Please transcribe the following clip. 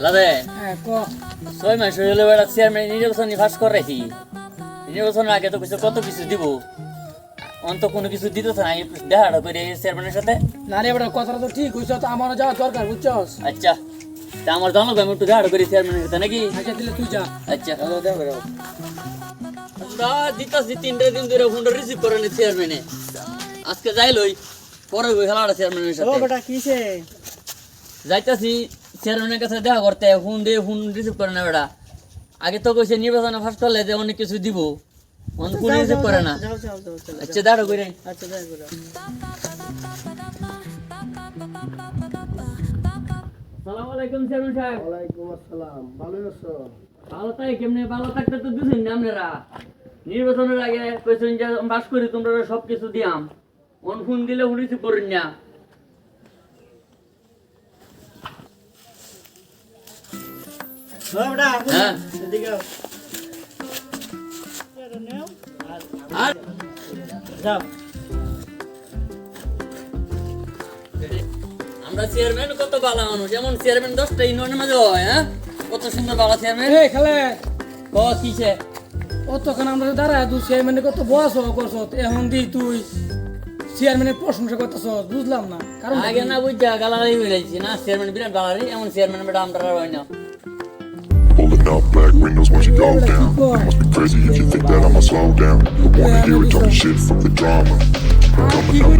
লাদে হ্যাঁ ক 6 মাস হইলো বেটা চেয়ারম্যান নির্বাচন ফাঁস করেছি নির্বাচনের আগে তো কিছু কত কিছু দিব অন্ত কোনো কিছু দিতেছ না দেখাটা করে চেয়ারম্যানের সাথে না রে বেটা কথাটা তো ঠিক হইছ তো আমারও যাওয়া দরকার বুঝছস আচ্ছা তা আমার জানো আমি একটু দেখাটা করি চেয়ারম্যানের সাথে নাকি আচ্ছা দিলে তুই যা আচ্ছা আমরা দিতাছি 3 দিন ধরে ফোনটা রিসিভ করে নি চেয়ারম্যানে আজকে যাই লই পরে ওই খেলাটা চেয়ারম্যানের ও সাথে বেটা কিসে যাইতাছি চেয়ারম্যানের কাছে দেখা করতে ফোন দিয়ে ফোন রিসিভ করে না বেটা আগে তো কইছে নির্বাচনে ফার্স্ট করলে যে অনেক কিছু দিব অন ফোন রিসিভ করে না যাও যাও যাও চল আচ্ছা দাঁড়ো করে আচ্ছা যাই করে আসসালামু আলাইকুম চেয়ারম্যান সাহেব ওয়ালাইকুম আসসালাম ভালো আছো ভালো তাই কেমনে ভালো থাকতে তো দুদিন না আপনারা নির্বাচনের আগে কইছেন যে বাস করি তোমরা সব কিছু দিয়াম অন ফোন দিলে ফোন রিসিভ করেন না ও বেটা হ্যাঁ এদিকে আও আর যাও আমরা চেয়ারম্যান কত ভালো মানুষ যেমন চেয়ারম্যান 10টা ইউনিয়নের মাঝে হয় হ্যাঁ কত সুন্দর ভালো চেয়ারম্যান এই খেলে ও কিসে ও তখন আমরা দাঁড়ায় তুই চেয়ারম্যানে কত বয়স করছ এখন দি তুই চেয়ারম্যানের প্রশংসা করতেছ বুঝলাম না কারণ আগে না বুঝা গালারি হয়ে যাইছি না চেয়ারম্যান বিরাট গালারি এমন চেয়ারম্যান বেটা আমরা আর হয় না Pulling up black windows once you go down. You must be crazy if you think that I'ma slow down. Don't wanna hear it, talking shit from the drama. Coming up.